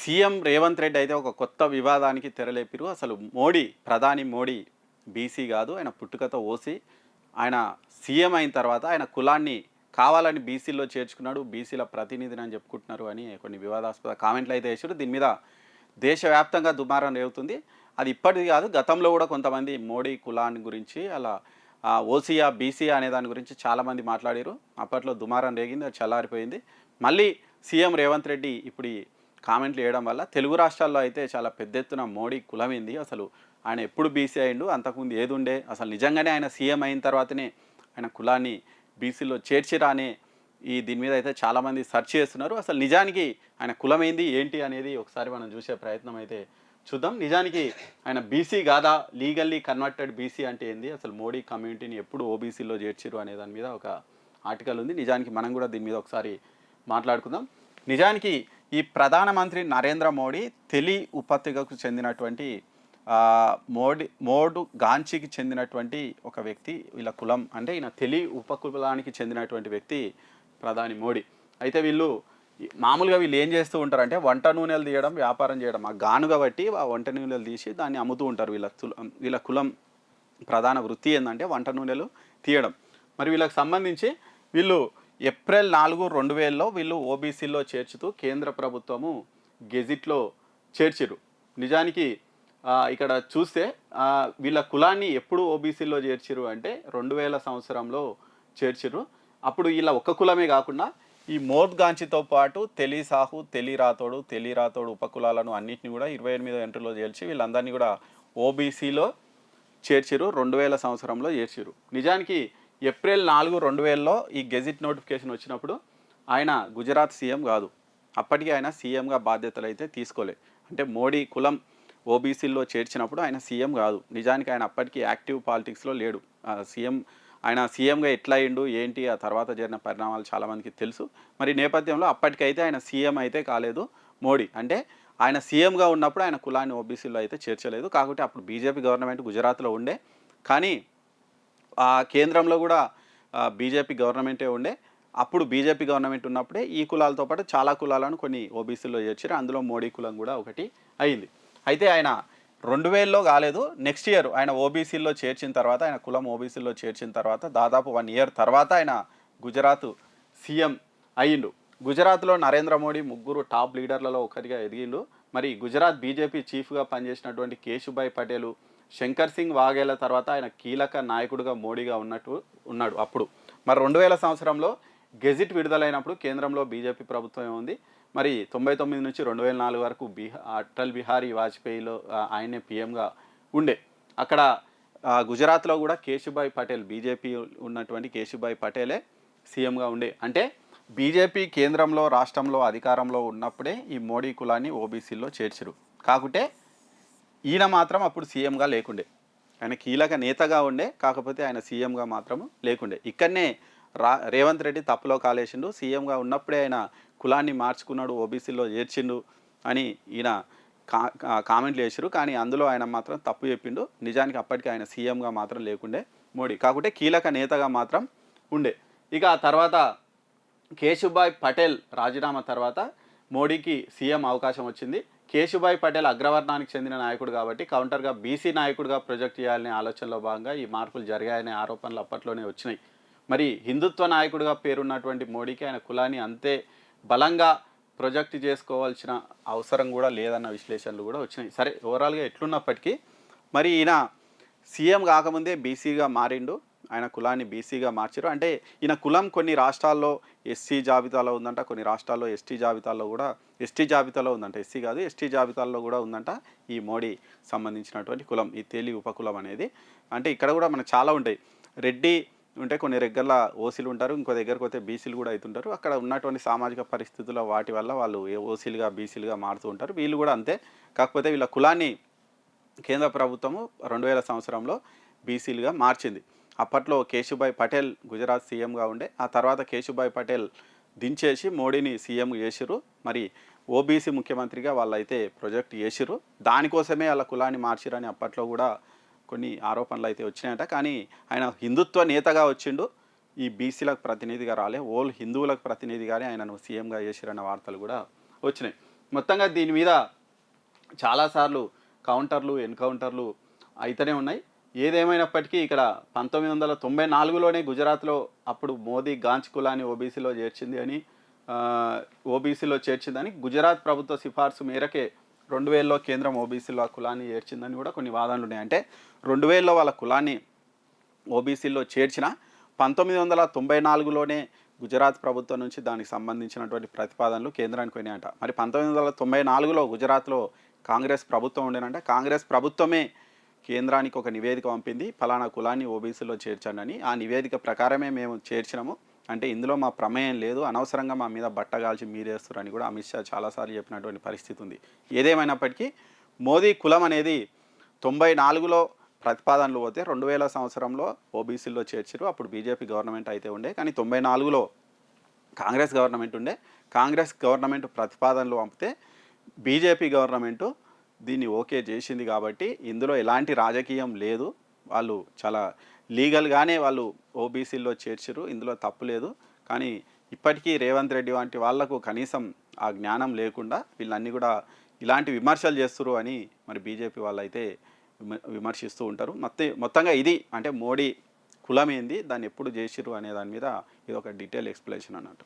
CM Revanth Reddy అయితే ఒక కొత్త వివాదానికి తెరలేపిరు. అసలు ప్రధాని మోడీ బీసీ కాదు. ఆయన పుట్టుకతో ఓసీ. ఆయన సీఎం అయిన తర్వాత ఆయన కులాన్ని కావాలని బీసీలో చేర్చుకున్నాడు. బీసీల ప్రతినిధిని అని చెప్పుకుంటున్నారు అని కొన్ని వివాదాస్పద కామెంట్లు అయితే వేసారు. దీని మీద దేశవ్యాప్తంగా దుమారం రేగుతుంది. అది ఇప్పటిది కాదు, గతంలో కూడా కొంతమంది మోడీ కులాన్ని గురించి అలా ఓసీయా బీసీయా అనే దాని గురించి చాలామంది మాట్లాడారు. అప్పట్లో దుమారం రేగింది, అది చల్లారిపోయింది. మళ్ళీ సీఎం రేవంత్ రెడ్డి ఇప్పుడు ఈ కామెంట్లు వేయడం వల్ల తెలుగు రాష్ట్రాల్లో అయితే చాలా పెద్ద ఎత్తున మోడీ కులమైంది. అసలు ఆయన ఎప్పుడు బీసీ అయిండు, అంతకుముందు ఏది ఉండే, అసలు నిజంగానే ఆయన సీఎం అయిన తర్వాతనే ఆయన కులాన్ని బీసీలో చేర్చిరా అనే దీని మీద అయితే చాలామంది సెర్చ్ చేస్తున్నారు. అసలు నిజానికి ఆయన కులమైంది ఏంటి అనేది ఒకసారి మనం చూసే ప్రయత్నం అయితే చూద్దాం. నిజానికి ఆయన బీసీ కాదా, లీగల్లీ కన్వర్టెడ్ బీసీ అంటే ఏంది, అసలు మోడీ కమ్యూనిటీని ఎప్పుడు ఓబీసీలో చేర్చిరు అనే దాని మీద ఒక ఆర్టికల్ ఉంది. నిజానికి మనం కూడా దీని మీద ఒకసారి మాట్లాడుకుందాం. నిజానికి ఈ ప్రధానమంత్రి నరేంద్ర మోడీ తెలి ఉపత్యకకు చెందినటువంటి మోడు గాంచీకి చెందినటువంటి ఒక వ్యక్తి. వీళ్ళ కులం అంటే ఈయన తెలి ఉపకులానికి చెందినటువంటి వ్యక్తి ప్రధాని మోడీ. అయితే మామూలుగా వీళ్ళు ఏం చేస్తూ ఉంటారంటే వంట నూనెలు తీయడం, వ్యాపారం చేయడం. ఆ గానుగా బట్టి ఆ వంట నూనెలు తీసి దాన్ని అమ్ముతూ ఉంటారు. వీళ్ళ కులం ప్రధాన వృత్తి ఏంటంటే వంట నూనెలు తీయడం. మరి వీళ్ళకి సంబంధించి వీళ్ళు ఏప్రిల్ 4, 2000లో వీళ్ళు ఓబీసీలో చేర్చుతూ కేంద్ర ప్రభుత్వము గెజిట్లో చేర్చిరు. నిజానికి ఇక్కడ చూస్తే వీళ్ళ కులాన్ని ఎప్పుడు ఓబీసీలో చేర్చిరు అంటే 2000 సంవత్సరంలో చేర్చిరు. అప్పుడు వీళ్ళ ఒక్క కులమే కాకుండా ఈ మోద్గాంచితో పాటు తెలి సాహు, తెలి రాతోడు ఉపకులాలను అన్నింటినీ కూడా 28వ ఎంట్రీలో చేర్చి వీళ్ళందరినీ కూడా ఓబీసీలో చేర్చిరు. 2000 సంవత్సరంలో చేర్చిరు. నిజానికి ఏప్రిల్ 4, 2000లో ఈ గెజిట్ నోటిఫికేషన్ వచ్చినప్పుడు ఆయన గుజరాత్ సీఎం కాదు. అప్పటికి ఆయన సీఎంగా బాధ్యతలు అయితే తీసుకోలే. అంటే మోడీ కులం ఓబీసీలో చేర్చినప్పుడు ఆయన సీఎం కాదు. నిజానికి ఆయన అప్పటికి యాక్టివ్ పాలిటిక్స్లో లేడు. ఆయన సీఎంగా ఎట్లా అయ్యిండు ఏంటి, ఆ తర్వాత జరిగిన పరిణామాలు చాలామందికి తెలుసు. మరి నేపథ్యంలో అప్పటికైతే ఆయన సీఎం అయితే కాలేదు మోడీ. అంటే ఆయన సీఎంగా ఉన్నప్పుడు ఆయన కులాన్ని ఓబీసీలో అయితే చేర్చలేదు. కాకపోతే అప్పుడు బీజేపీ గవర్నమెంట్ గుజరాత్లో ఉండే, కానీ కేంద్రంలో కూడా బీజేపీ గవర్నమెంటే ఉండే. అప్పుడు బీజేపీ గవర్నమెంట్ ఉన్నప్పుడే ఈ కులాలతో పాటు చాలా కులాలను కొన్ని ఓబీసీలో చేర్చారు. అందులో మోడీ కులం కూడా ఒకటి అయింది. అయితే ఆయన 2000లో కాలేదు, నెక్స్ట్ ఇయర్ ఆయన ఓబీసీలో చేర్చిన తర్వాత, ఆయన కులం ఓబీసీలో చేర్చిన తర్వాత దాదాపు 1 ఇయర్ తర్వాత ఆయన గుజరాత్ సీఎం అయ్యిండు. గుజరాత్లో నరేంద్ర మోడీ 3 టాప్ లీడర్లలో ఒకరిగా ఎదిగిండు. మరి గుజరాత్ బీజేపీ చీఫ్గా పనిచేసినటువంటి కేశుభాయ్ పటేల్, శంకర్ సింగ్ వాఘేల తర్వాత ఆయన కీలక నాయకుడిగా మోడీగా ఉన్నాడు అప్పుడు. మరి 2000 సంవత్సరంలో గెజిట్ విడుదలైనప్పుడు కేంద్రంలో బీజేపీ ప్రభుత్వం ఉంది. మరి 99 నుంచి 2004 వరకు అటల్ బిహారీ వాజ్పేయిలో ఆయనే పీఎంగా ఉండే. అక్కడ గుజరాత్లో కూడా కేశుభాయ్ పటేల్, బీజేపీ ఉన్నటువంటి కేశుభాయ్ పటేలే సీఎంగా ఉండే. అంటే బీజేపీ కేంద్రంలో రాష్ట్రంలో అధికారంలో ఉన్నప్పుడే ఈ మోడీ కులాన్ని ఓబీసీలో చేర్చరు. కాకుంటే ఈయన మాత్రం అప్పుడు సీఎంగా లేకుండే. ఆయన కీలక నేతగా ఉండే, కాకపోతే ఆయన సీఎంగా మాత్రము లేకుండే. ఇక్కడనే రేవంత్ రెడ్డి తప్పులో కాలేసిండు. సీఎంగా ఉన్నప్పుడే ఆయన కులాన్ని మార్చుకున్నాడు, ఓబీసీలో చేర్చిండు అని ఈయన కామెంట్లు చేశారు. కానీ అందులో ఆయన మాత్రం తప్పు చెప్పిండు. నిజానికి అప్పటికి ఆయన సీఎంగా మాత్రం లేకుండే మోడీ, కాకుంటే కీలక నేతగా మాత్రం ఉండే. ఇక ఆ తర్వాత కేశుభాయ్ పటేల్ రాజీనామా తర్వాత మోడీకి సీఎం అవకాశం వచ్చింది. కేశుభాయ్ పటేల్ అగ్రవర్ణానికి చెందిన నాయకుడు కాబట్టి కౌంటర్గా బీసీ నాయకుడిగా ప్రొజెక్ట్ చేయాలనే ఆలోచనలో భాగంగా ఈ మార్పులు జరిగాయనే ఆరోపణలు అప్పట్లోనే వచ్చినాయి. మరి హిందుత్వ నాయకుడిగా పేరున్నటువంటి మోడీకి ఆయన కులాన్ని అంతే బలంగా ప్రొజెక్ట్ చేసుకోవాల్సిన అవసరం కూడా లేదన్న విశ్లేషణలు కూడా వచ్చినాయి. సరే, ఓవరాల్గా ఎట్లున్నప్పటికీ మరి ఈయన సీఎం కాకముందే బీసీగా మారిండు. ఆయన కులాన్ని బీసీగా మార్చారు. అంటే ఈయన కులం కొన్ని రాష్ట్రాల్లో ఎస్సీ జాబితాలో ఉందంట, కొన్ని రాష్ట్రాల్లో ఎస్టీ జాబితాలో ఉందంట. ఎస్సీ కాదు, ఎస్టీ జాబితాల్లో కూడా ఉందంట ఈ మోడీ సంబంధించినటువంటి కులం, ఈ తేలి ఉపకులం అనేది. అంటే ఇక్కడ కూడా మనకు చాలా ఉంటాయి. రెడ్డి ఉంటే కొన్ని దగ్గరలో ఓసీలు ఉంటారు, ఇంకో దగ్గరకు పోతే బీసీలు కూడా అవుతుంటారు. అక్కడ ఉన్నటువంటి సామాజిక పరిస్థితుల వాటి వల్ల వాళ్ళు ఓసీలుగా బీసీలుగా మారుతూ ఉంటారు. వీళ్ళు కూడా అంతే. కాకపోతే వీళ్ళ కులాన్ని కేంద్ర ప్రభుత్వము 2000 సంవత్సరంలో బీసీలుగా మార్చింది. అప్పట్లో కేశుభాయ్ పటేల్ గుజరాత్ సీఎంగా ఉండే. ఆ తర్వాత కేశుభాయ్ పటేల్ దించేసి మోడీని సీఎం చేసిరు. మరి ఓబీసీ ముఖ్యమంత్రిగా వాళ్ళైతే ప్రొజెక్ట్ చేసిరు. దానికోసమే వాళ్ళ కులాన్ని మార్చిరని అప్పట్లో కూడా కొన్ని ఆరోపణలు అయితే వచ్చినాయట. కానీ ఆయన హిందుత్వ నేతగా వచ్చిండు, ఈ బీసీలకు ప్రతినిధిగా రాలే, ఓల్ హిందువులకు ప్రతినిధిగానే ఆయనను సీఎంగా చేసిరన్న వార్తలు కూడా వచ్చినాయి. మొత్తంగా దీని మీద చాలాసార్లు కౌంటర్లు ఎన్కౌంటర్లు అయితేనే ఉన్నాయి. ఏదేమైనప్పటికీ ఇక్కడ 1994లోనే గుజరాత్లో అప్పుడు మోదీ గాంచ్ కులాన్ని ఓబీసీలో చేర్చింది అని ఓబీసీలో చేర్చిందని గుజరాత్ ప్రభుత్వ సిఫార్సు మేరకే 2000లో కేంద్రం ఓబీసీలో ఆ కులాన్ని చేర్చిందని కూడా కొన్ని వాదనలు ఉన్నాయి. అంటే 2000లో వాళ్ళ కులాన్ని ఓబీసీలో చేర్చిన 1994లోనే గుజరాత్ ప్రభుత్వం నుంచి దానికి సంబంధించినటువంటి ప్రతిపాదనలు కేంద్రానికి పోయినాయంట. మరి 1994లో గుజరాత్లో కాంగ్రెస్ ప్రభుత్వం ఉండేనంటే కాంగ్రెస్ ప్రభుత్వమే కేంద్రానికి ఒక నివేదిక పంపింది, ఫలానా కులాన్ని ఓబీసీలో చేర్చండి. ఆ నివేదిక ప్రకారమే మేము చేర్చినాము, అంటే ఇందులో మా ప్రమేయం లేదు, అనవసరంగా మా మీద బట్టగాల్చి మీరేస్తారని కూడా అమిత్ షా చాలాసార్లు చెప్పినటువంటి పరిస్థితి ఉంది. ఏదేమైనప్పటికీ మోదీ కులం అనేది 94లో ప్రతిపాదనలు పోతే 2000 సంవత్సరంలో ఓబీసీలో చేర్చారు. అప్పుడు బీజేపీ గవర్నమెంట్ అయితే ఉండే, కానీ 94లో కాంగ్రెస్ గవర్నమెంట్ ఉండే. కాంగ్రెస్ గవర్నమెంట్ ప్రతిపాదనలు పంపితే బీజేపీ గవర్నమెంటు దీన్ని ఓకే చేసింది. కాబట్టి ఇందులో ఎలాంటి రాజకీయం లేదు, వాళ్ళు చాలా లీగల్గానే వాళ్ళు ఓబీసీలో చేర్చారు, ఇందులో తప్పు లేదు. కానీ ఇప్పటికీ రేవంత్ రెడ్డి వంటి వాళ్లకు కనీసం ఆ జ్ఞానం లేకుండా వీళ్ళన్నీ కూడా ఇలాంటి విమర్శలు చేస్తున్నారు అని మరి బీజేపీ వాళ్ళు అయితే విమర్శిస్తూ ఉంటారు. మొత్తంగా ఇది అంటే మోడీ కులం ఏంది, దాన్ని ఎప్పుడు చేసిరు అనే దాని మీద ఇది ఒక డీటెయిల్ ఎక్స్ప్లెనేషన్ అన్నట్టు.